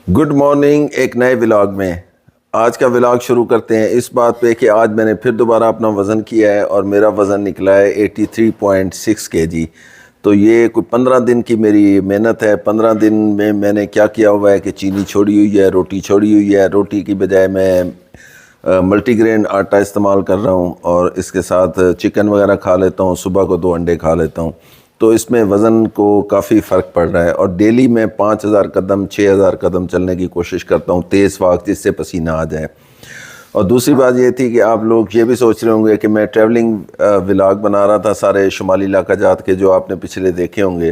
Good morning. एक नए vlog में आज का व्लॉग शुरू करते हैं इस बात पे कि आज मैंने फिर दोबारा अपना वज़न किया है और मेरा वज़न निकला है 83.6 kg। तो ये कोई 15 दिन की मेरी मेहनत है। 15 दिन में मैंने क्या किया हुआ है कि चीनी छोड़ी हुई है, रोटी छोड़ी हुई है। रोटी की बजाय मैं मल्टीग्रेन आटा इस्तेमाल कर रहा हूँ और इसके साथ चिकन वगैरह खा लेता हूँ। सुबह को 2 अंडे खा लेता हूँ। तो इसमें वज़न को काफ़ी फ़र्क पड़ रहा है और डेली मैं 5000 कदम 6000 कदम चलने की कोशिश करता हूँ तेज़ वक्त, जिससे पसीना आ जाए। और दूसरी बात ये थी कि आप लोग ये भी सोच रहे होंगे कि मैं ट्रैवलिंग व्लॉग बना रहा था सारे शुमाली इलाका जात के, जो आपने पिछले देखे होंगे।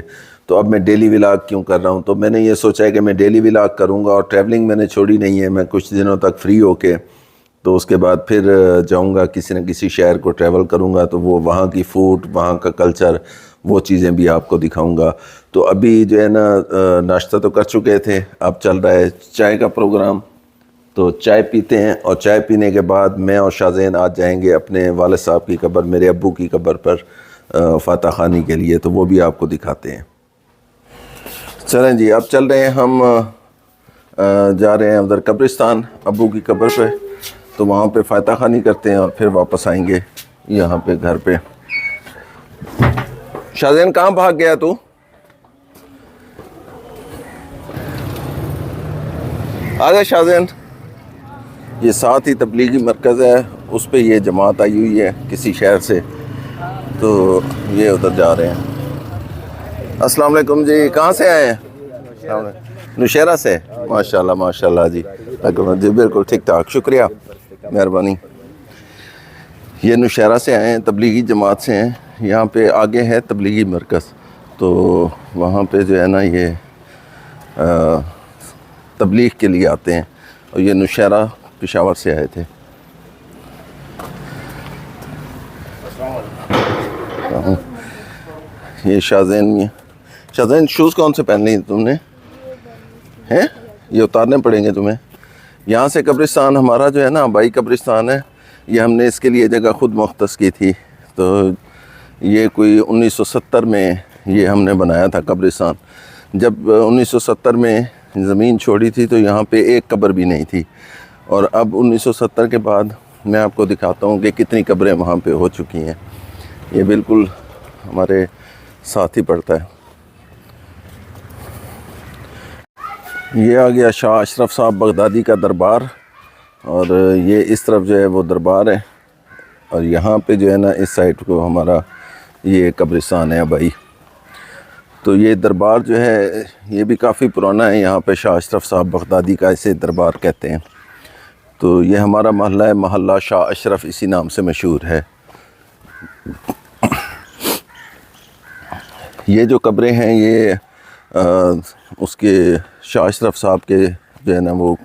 तो अब मैं डेली व्लॉग क्यों कर रहा हूँ? तो मैंने ये सोचा है कि मैं डेली व्लॉग करूँगा और ट्रैवलिंग मैंने छोड़ी नहीं है। मैं कुछ दिनों तक फ्री होके तो उसके बाद फिर जाऊंगा किसी न किसी शहर को ट्रैवल करूंगा, तो वो वहाँ की फूड, वहाँ का कल्चर, वो चीज़ें भी आपको दिखाऊंगा। तो अभी जो है ना, नाश्ता तो कर चुके थे, अब चल रहा है चाय का प्रोग्राम। तो चाय पीते हैं और चाय पीने के बाद मैं और शाज़ेन आज जाएंगे अपने वालिद साहब की कब्र, मेरे अब्बू की कब्र पर फातह खानी के लिए। तो वो भी आपको दिखाते हैं। चलें जी, अब चल रहे हैं हम, जा रहे हैं उधर कब्रिस्तान अब्बू की कब्र पे। तो वहाँ पे फातह खानी करते हैं और फिर वापस आएंगे यहाँ पे घर पे। शाज़ेन कहाँ भाग गया तू? आ जा शाज़ेन। ये साथ ही तबलीगी मरकज़ है, उस पे ये जमात आई हुई है किसी शहर से, तो ये उधर जा रहे हैं। अस्सलाम वालेकुम जी, कहाँ से आए हैं? नौशहरा से। माशाल्लाह माशाल्लाह जी, जी बिल्कुल ठीक ठाक, शुक्रिया, मेहरबानी। ये नौशहरा से आए हैं, तबलीगी जमात से हैं। यहाँ पे आगे है तबलीगी मरकज़, तो वहाँ पे जो है ना ये तबलीग के लिए आते हैं। और ये नौशहरा पेशावर से आए थे। ये शाज़ेन, शाज़ेन शूज़ कौन से पहन लिए तुमने? हैं ये उतारने पड़ेंगे तुम्हें। यहाँ से कब्रिस्तान हमारा जो है ना, आबाई कब्रिस्तान है। ये हमने इसके लिए जगह ख़ुद मुख्तस की थी। तो ये कोई 1970 में ये हमने बनाया था कब्रिस्तान। जब 1970 में ज़मीन छोड़ी थी तो यहाँ पे एक कब्र भी नहीं थी। और अब 1970 के बाद मैं आपको दिखाता हूँ कि कितनी कब्रें वहाँ पे हो चुकी हैं। ये बिल्कुल हमारे साथ ही पड़ता है। ये आ गया शाह अशरफ साहब बगदादी का दरबार, और ये इस तरफ जो है वो दरबार है। और यहाँ पे जो है ना, इस साइड को हमारा ये कब्रिस्तान है भाई। तो ये दरबार जो है ये भी काफ़ी पुराना है। यहाँ पे शाह अशरफ साहब बगदादी का इसे दरबार कहते हैं। तो ये हमारा महल्ला है, महल्ला शाह अशरफ इसी नाम से मशहूर है। ये जो कब्रें हैं ये उसके शाह अशरफ साहब के जो है ना वो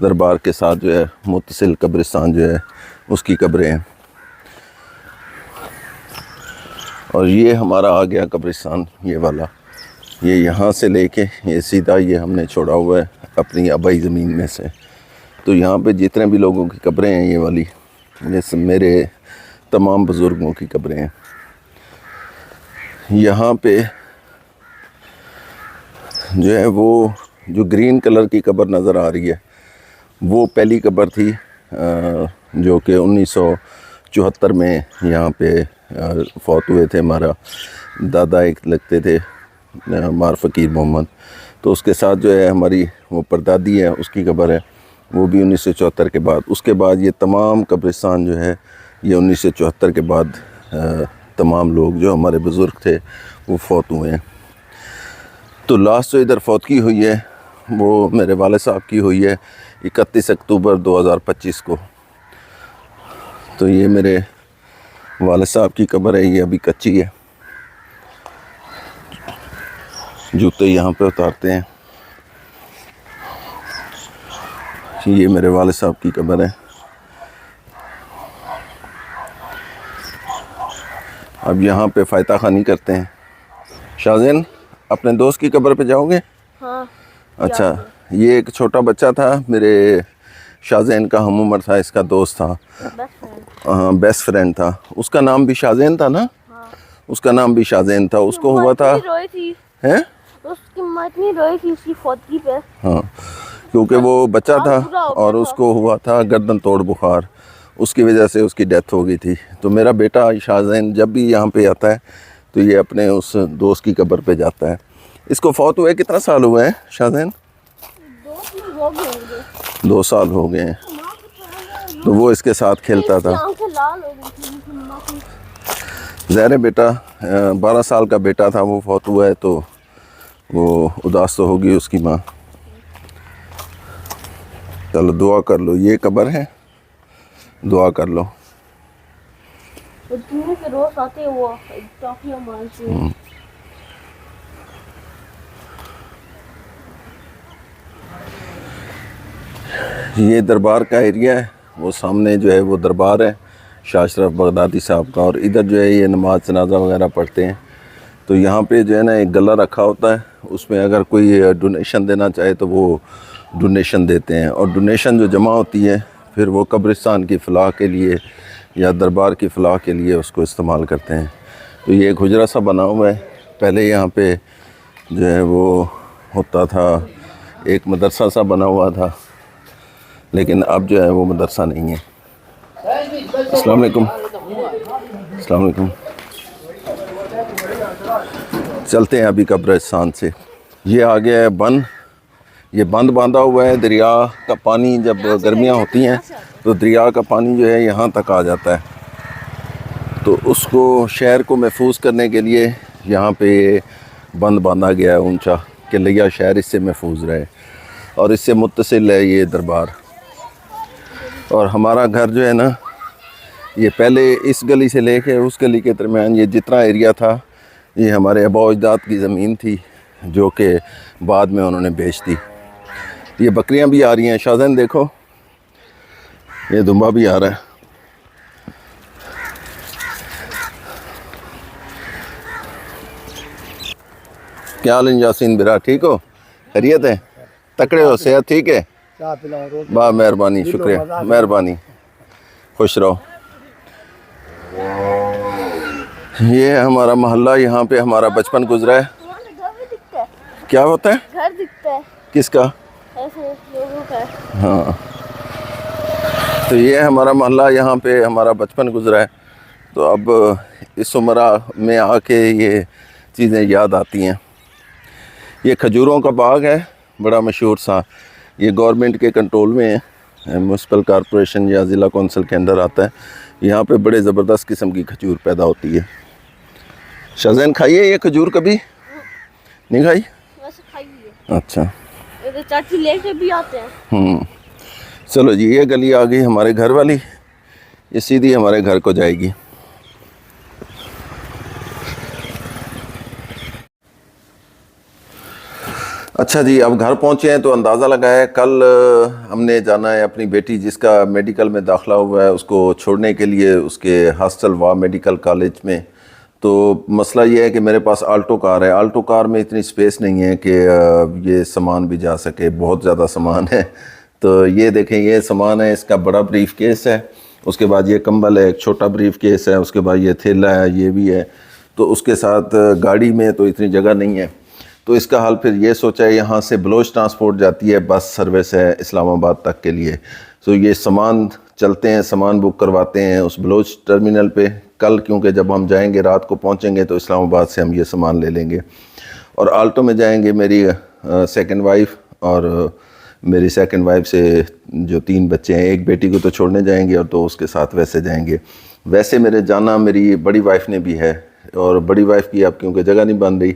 दरबार के साथ जो है मुत्तसिल कब्रिस्तान जो है उसकी कब्रें हैं। और ये हमारा आ गया कब्रिस्तान, ये वाला। ये यहाँ से लेके ये सीधा ये हमने छोड़ा हुआ है अपनी आबाई ज़मीन में से। तो यहाँ पे जितने भी लोगों की कब्रें हैं ये वाली, जैसे मेरे तमाम बुज़ुर्गों की कब्रें हैं। यहाँ पे जो है वो जो ग्रीन कलर की कब्र नज़र आ रही है वो पहली कब्र थी, जो कि 1974 में यहाँ पे फौत हुए थे। हमारा दादा एक लगते थे मार फ़कीर मोहम्मद। तो उसके साथ जो है हमारी वो परदादी है, उसकी कब्र है, वो भी 1974 के बाद। उसके बाद ये तमाम कब्रिस्तान जो है ये 1974 के बाद तमाम लोग जो हमारे बुज़ुर्ग थे वो फौत हुए हैं। तो लास्ट जो इधर फौतगी हुई है वो मेरे वाले साहब की हुई है 31 अक्टूबर 2025 को। तो ये मेरे वाले साहब की कब्र है, ये अभी कच्ची है। जूते यहाँ पे उतारते हैं। ये मेरे वाले साहब की कब्र है। अब यहाँ पे फातह खानी करते हैं। शाज़ेन, अपने दोस्त की कब्र पे जाओगे? हाँ। अच्छा, ये एक छोटा बच्चा था मेरे शाज़ेन का, हम उम्र था, इसका दोस्त था, बेस्ट फ्रेंड था। उसका नाम भी शाज़ेन था ना? हाँ। उसका नाम भी शाज़ेन था। उसको हुआ था, रोई थी, हैं? उसकी माँ इतनी रोई थी उसकी फौतगी पे। हाँ, क्योंकि वो बच्चा था और उसको हुआ था गर्दन तोड़ बुखार, उसकी वजह से उसकी डेथ हो गई थी। तो मेरा बेटा शाहजैन जब भी यहाँ पे आता है तो ये अपने उस दोस्त की कब्र पे जाता है। इसको फौत हुए कितना साल हुए हैं शाहजैन? 2 साल हो गए हैं। तो वो इसके साथ खेलता था। ज़हर बेटा 12 साल का बेटा था, वो फौत हुआ है, तो वो उदास तो होगी उसकी माँ। चलो दुआ कर लो, ये कब्र है, दुआ कर लो। रोज आते वो टॉफियां मांगते। ये दरबार का एरिया है, वो सामने जो है वो दरबार है शाह अशरफ बगदादी साहब का, और इधर जो है ये नमाज जनाजा वगैरह पढ़ते हैं। तो यहाँ पे जो है ना एक गला रखा होता है, उसमें अगर कोई डोनेशन देना चाहे तो वो डोनेशन देते हैं, और डोनेशन जो जमा होती है फिर वो कब्रिस्तान की फ़लाह के लिए या दरबार की फ़लाह के लिए उसको इस्तेमाल करते हैं। तो ये एक हुजरा सा बना हुआ है, पहले यहाँ पे जो है वो होता था, एक मदरसा सा बना हुआ था, लेकिन अब जो है वो मदरसा नहीं है। अस्सलाम वालेकुम। अस्सलाम वालेकुम। चलते हैं अभी कब्रिस्तान से। ये आ गया है बंद, ये बंद बांधा हुआ है। दरिया का पानी जब गर्मियाँ होती हैं तो दरिया का पानी जो है यहाँ तक आ जाता है, तो उसको शहर को महफूज करने के लिए यहाँ पे बंद बांधा गया है ऊंचा, कि लिया शहर इससे महफूज रहे, और इससे मुत्तसिल है ये दरबार। और हमारा घर जो है ना, ये पहले इस गली से लेके उस गली के दरमियान ये जितना एरिया था, ये हमारे आबा अजदाद की ज़मीन थी, जो कि बाद में उन्होंने बेच दी। ये बकरियां भी आ रही हैं, शाहजैन देखो, ये दुम्बा भी आ रहा है। क्या हाल है यासीन बिरा, ठीक हो? खैरियत है? तकड़े हो? सेहत ठीक है? वाह मेहरबानी, शुक्रिया, मेहरबानी, खुश रहो। ये है हमारा मोहल्ला, यहाँ पे हमारा बचपन गुजरा है। क्या होता है? घर दिखता है। किसका? ऐसे लोगों का। हाँ, तो ये है हमारा मोहल्ला, यहाँ पे हमारा बचपन गुजरा है। तो अब इस उम्र में आके ये चीज़ें याद आती हैं। ये खजूरों का बाग है, बड़ा मशहूर सा, ये गवर्नमेंट के कंट्रोल में है, म्यूनसिपल कॉरपोरेशन या ज़िला कौंसिल के अंदर आता है। यहाँ पे बड़े ज़बरदस्त किस्म की खजूर पैदा होती है। शाहजैन खाइए ये खजूर, कभी नहीं खाई? वैसे खाई है। अच्छा, तो चाची लेके भी आते हैं। चलो जी, ये गली आ गई हमारे घर वाली, ये सीधी हमारे घर को जाएगी। अच्छा जी, अब घर पहुंचे हैं तो अंदाज़ा लगाया, कल हमने जाना है अपनी बेटी जिसका मेडिकल में दाखिला हुआ है उसको छोड़ने के लिए उसके हॉस्टल व मेडिकल कॉलेज में। तो मसला ये है कि मेरे पास आल्टो कार है, आल्टो कार में इतनी स्पेस नहीं है कि ये सामान भी जा सके, बहुत ज़्यादा सामान है। तो ये देखें, ये सामान है, इसका बड़ा ब्रीफ केस है, उसके बाद ये कंबल है, एक छोटा ब्रीफ केस है, उसके बाद ये थैला है, ये भी है। तो उसके साथ गाड़ी में तो इतनी जगह नहीं है, तो इसका हाल फिर ये सोचा है, यहाँ से बलोच ट्रांसपोर्ट जाती है, बस सर्विस है इस्लामाबाद तक के लिए। तो ये सामान चलते हैं, सामान बुक करवाते हैं उस बलोच टर्मिनल पे कल, क्योंकि जब हम जाएंगे रात को पहुँचेंगे तो इस्लामाबाद से हम ये सामान ले लेंगे। और आल्टो में जाएंगे मेरी सेकंड वाइफ और मेरी सेकंड वाइफ से जो 3 बच्चे हैं, एक बेटी को तो छोड़ने जाएंगे और 2 उसके साथ वैसे जाएंगे। वैसे मेरे जाना मेरी बड़ी वाइफ ने भी है, और बड़ी वाइफ की अब क्योंकि जगह नहीं बन रही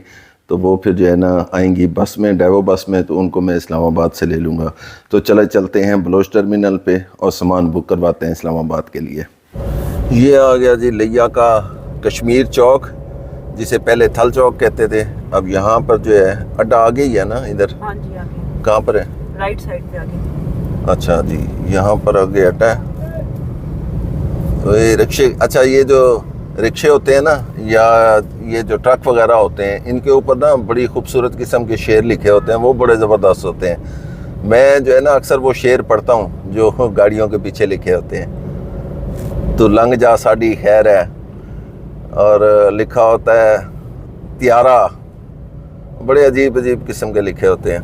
तो वो फिर जो है ना आएंगी बस में, डेवो बस में, तो उनको मैं इस्लामाबाद से ले लूँगा। तो चलते हैं बलोच टर्मिनल पे और सामान बुक करवाते हैं इस्लामाबाद के लिए। ये आ गया जी लिया का कश्मीर चौक, जिसे पहले थल चौक कहते थे। अब यहाँ पर जो है अड्डा आगे ही है ना इधर? हाँ जी आगे। कहाँ पर है? राइट साइड पे आगे। अच्छा जी, यहाँ पर आगे अड्डा है। तो ये रिक्शे, अच्छा ये जो रिक्शे होते हैं ना, या ये जो ट्रक वगैरह होते हैं, इनके ऊपर ना बड़ी खूबसूरत किस्म के शेर लिखे होते हैं, वो बड़े ज़बरदस्त होते हैं। मैं जो है ना अक्सर वो शेर पढ़ता हूँ जो गाड़ियों के पीछे लिखे होते हैं। तो लंघ जा साड़ी खैर है, और लिखा होता है त्यारा, बड़े अजीब अजीब किस्म के लिखे होते हैं।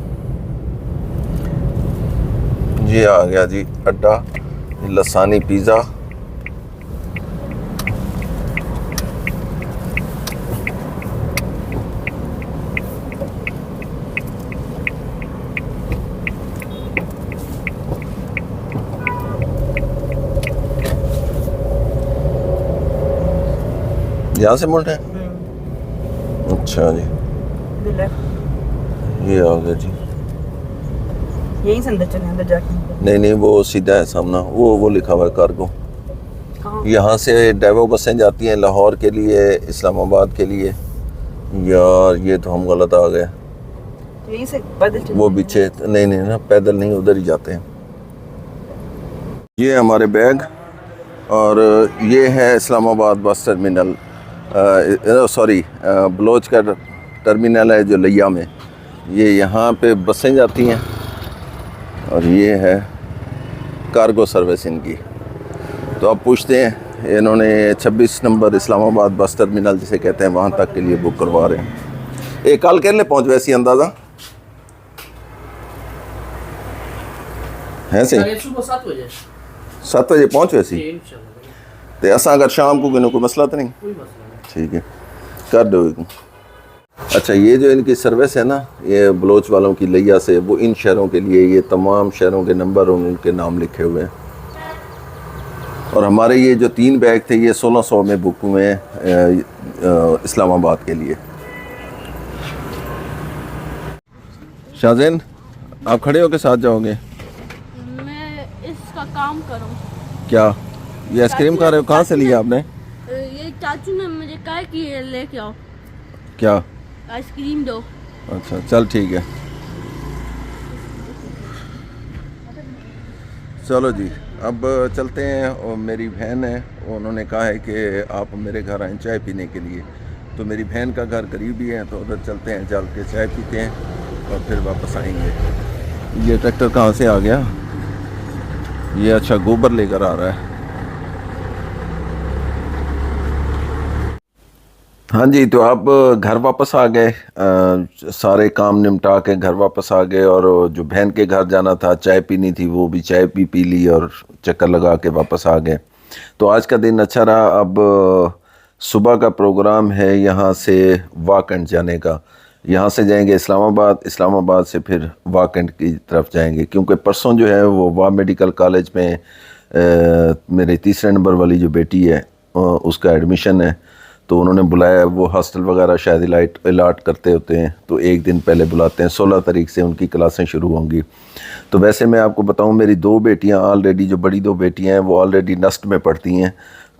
ये आ गया जी अड्डा, लसानी पिज़्ज़ा। यहाँ से मुड़ रहे हैं? अच्छा जी, ये आ गया जी। यहीं से अंदर चले, अंदर जाके। नहीं, वो सीधा है सामना, वो लिखा हुआ है कार्गो। यहाँ से डेवो बसें जाती हैं लाहौर के लिए, इस्लामाबाद के लिए। यार ये तो हम गलत आ गए। यहीं से पैदल चले। वो पीछे नहीं ना, पैदल नहीं, उधर ही जाते हैं। ये हमारे बैग, और ये है Islamabad bus terminal, sorry Baloch का टर्मिनल है जो लिया में। ये यहाँ पे बसें जाती हैं, और ये है कार्गो सर्विस इनकी। तो आप पूछते हैं, इन्होंने 26 नंबर इस्लामाबाद बस टर्मिनल जिसे कहते हैं वहाँ तक के लिए बुक करवा रहे हैं। एक कल कहने पहुँच वैसी अंदाज़ा है सही? सुबह 7 बजे 7 बजे पहुँच वैसी। तो ऐसा अगर शाम को कोई मसला तो नहीं? कोई मसला नहीं। ठीक है, कर दो। अच्छा, ये जो इनकी सर्विस है ना, ये बलोच वालों की लिया से, वो इन शहरों के लिए, ये तमाम शहरों के नंबर और उनके नाम लिखे हुए हैं। और हमारे ये जो 3 बैग थे, ये 1600 में बुक हुए हैं इस्लामाबाद के लिए। शाहजैन, आप खड़े होकर साथ जाओगे? मैं इसका काम करूँ। क्या ये आइसक्रीम खा रहे हो? कहाँ से लिया आपने? ये चाचू ने मुझे कहा कि ये लेके आओ, क्या? आइसक्रीम दो। अच्छा चल ठीक है, चलो जी अब चलते हैं। और मेरी बहन है, उन्होंने कहा है कि आप मेरे घर आएँ चाय पीने के लिए। तो मेरी बहन का घर करीब ही है, तो उधर चलते हैं, चल के चाय पीते हैं और फिर वापस आएंगे। ये ट्रैक्टर कहाँ से आ गया? ये अच्छा गोबर लेकर आ रहा है। हाँ जी, तो आप घर वापस आ गए, सारे काम निपटा के घर वापस आ गए। और जो बहन के घर जाना था, चाय पीनी थी, वो भी चाय पी ली और चक्कर लगा के वापस आ गए। तो आज का दिन अच्छा रहा। अब सुबह का प्रोग्राम है यहाँ से वाकंड जाने का। यहाँ से जाएंगे इस्लामाबाद, इस्लामाबाद से फिर वाकंड की तरफ जाएंगे, क्योंकि परसों जो है वो वाह मेडिकल कॉलेज में मेरे 3 नंबर वाली जो बेटी है उसका एडमिशन है। तो उन्होंने बुलाया, वो हॉस्टल वगैरह शायद अलाट करते होते हैं, तो एक दिन पहले बुलाते हैं। 16 तारीख से उनकी क्लासें शुरू होंगी। तो वैसे मैं आपको बताऊं, मेरी 2 बेटियां ऑलरेडी, जो बड़ी 2 बेटियां हैं वो ऑलरेडी नस्ट में पढ़ती हैं।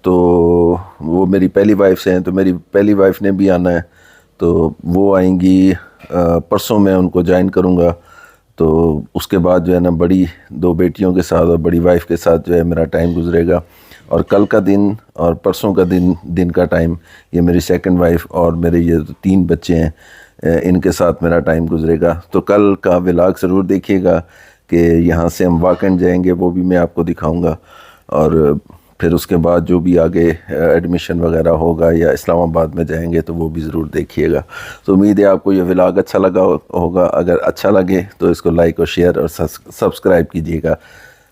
तो वो मेरी पहली वाइफ से हैं, तो मेरी पहली वाइफ ने भी आना है, तो वो आएंगी परसों। मैं उनको ज्वाइन करूँगा। तो उसके बाद जो है ना, बड़ी 2 बेटियों के साथ और बड़ी वाइफ के साथ जो है मेरा टाइम गुजरेगा। और कल का दिन और परसों का दिन का टाइम, ये मेरी सेकंड वाइफ और मेरे ये 3 बच्चे हैं, इनके साथ मेरा टाइम गुजरेगा। तो कल का व्लॉग ज़रूर देखिएगा कि यहाँ से हम वाकंड जाएंगे, वो भी मैं आपको दिखाऊंगा। और फिर उसके बाद जो भी आगे एडमिशन वगैरह होगा या इस्लामाबाद में जाएंगे, तो वो भी ज़रूर देखिएगा। तो उम्मीद है आपको ये व्लॉग अच्छा लगा होगा। अगर अच्छा लगे तो इसको लाइक और शेयर और सब्सक्राइब कीजिएगा।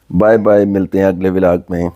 बाय बाय, मिलते हैं अगले व्लॉग में।